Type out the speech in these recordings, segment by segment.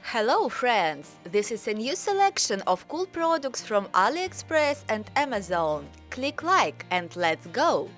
Hello friends! This is a new selection of cool products from AliExpress and Amazon. Click like and let's go!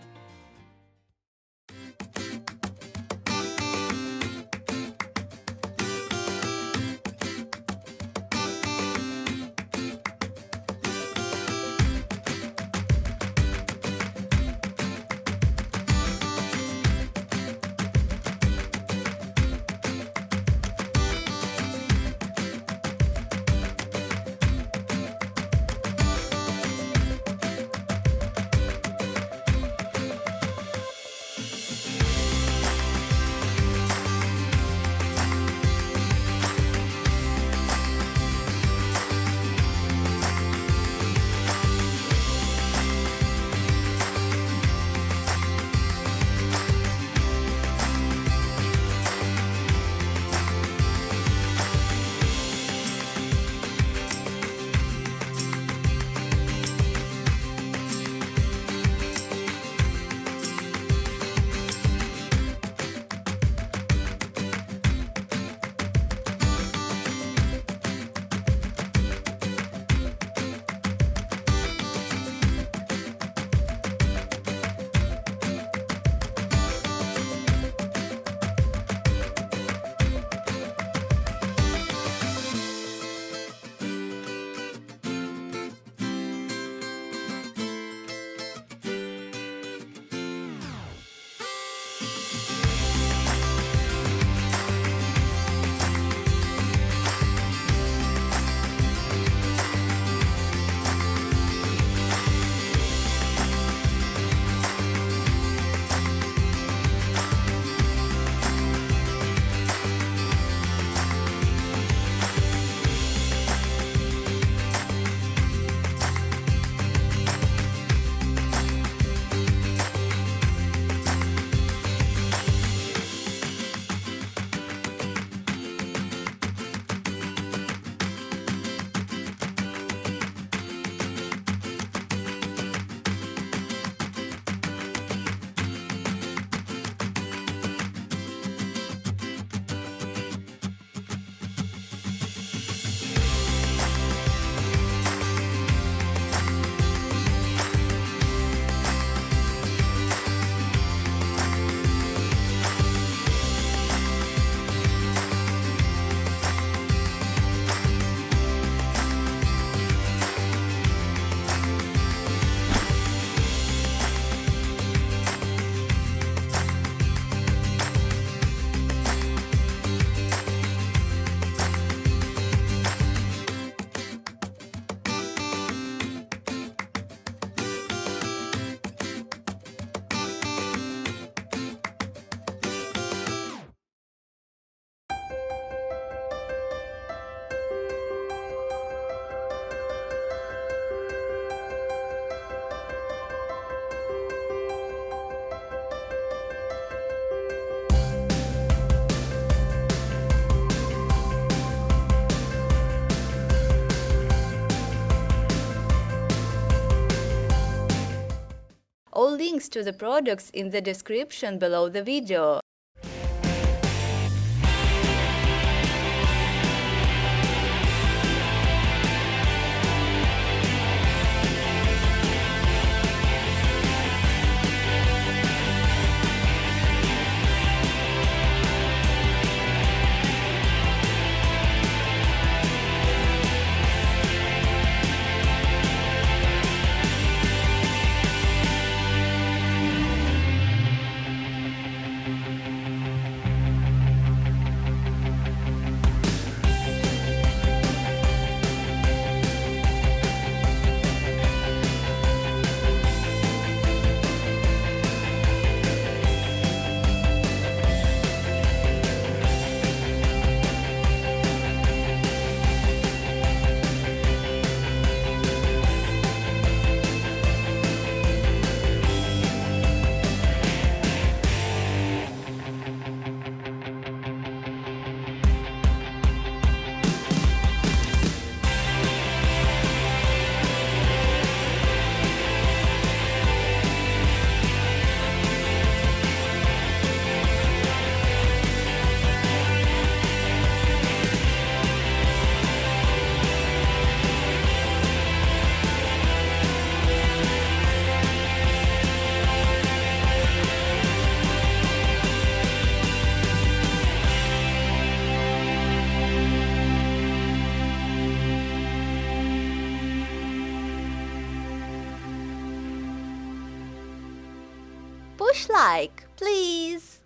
All links to the products in the description below the video. smash like, please.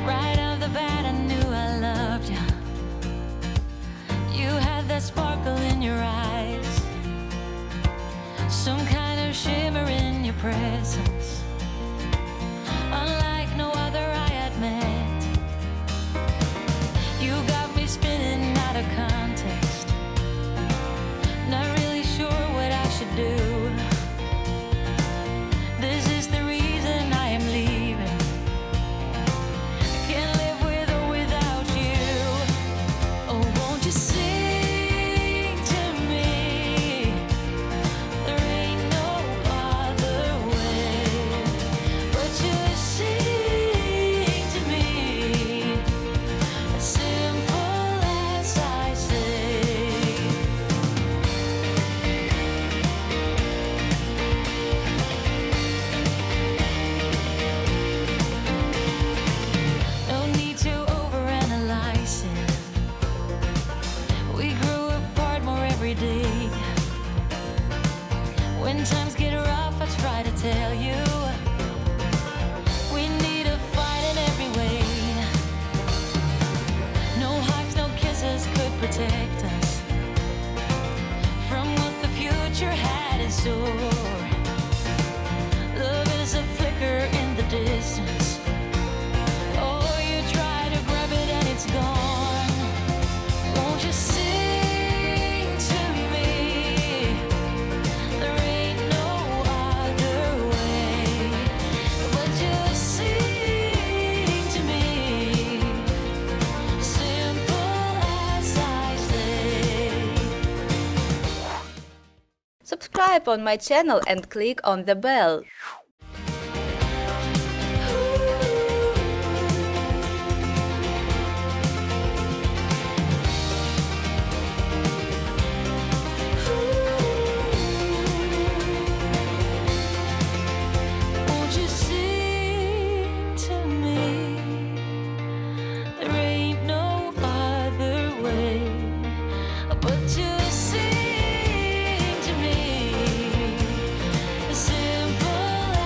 Right off the bat, I knew I loved you. You had that sparkle in your eyes, some kind of shimmer in your presence, unlike no other I had met. You got me spinning out of context, not really sure what I should do. This is the reason I am leaving. Can't live with or without you. Oh, won't you sing to me? There ain't no other way but to sing to me, as simple as I say. No need to overanalyze it. We grew apart more every day. When times get rough, I try to tell you we need to fight in every way. No hugs, no kisses could protect us from what the future had in store. Love is a flicker in the distance. Oh, you try to grab it and it's gone. Won't you sing to me? There ain't no other way but to sing to me, simple as I say. Subscribe on my channel and click on the bell. Won't you sing to me? There ain't no other way but to sing to me, as simple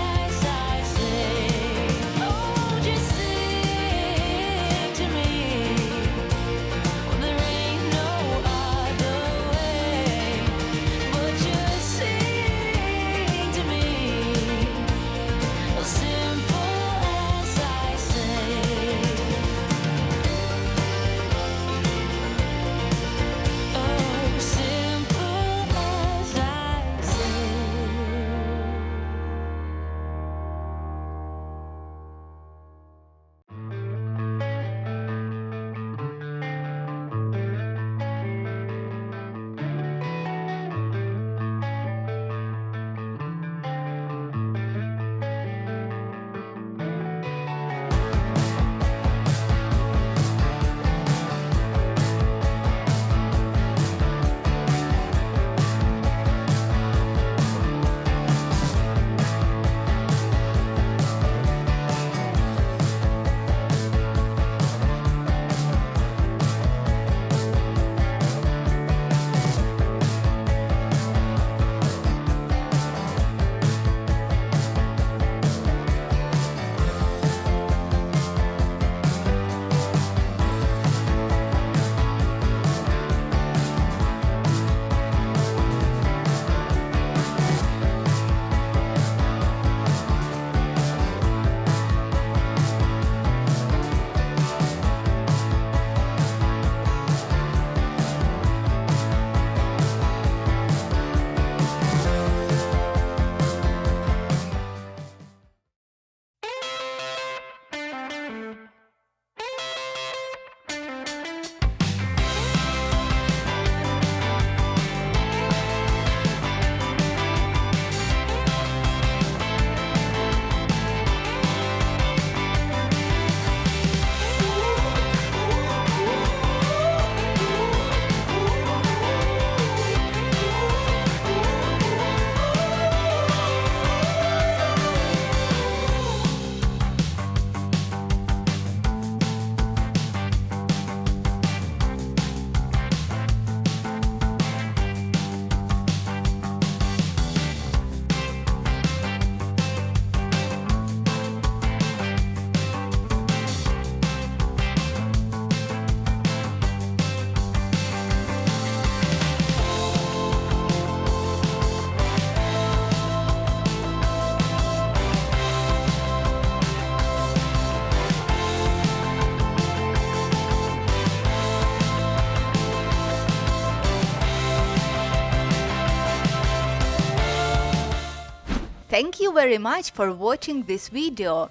Thank you very much for watching this video.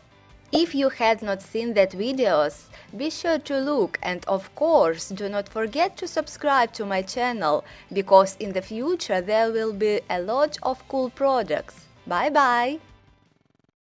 If you had not seen that videos, be sure to look, and of course do not forget to subscribe to my channel, because in the future there will be a lot of cool products. Bye bye!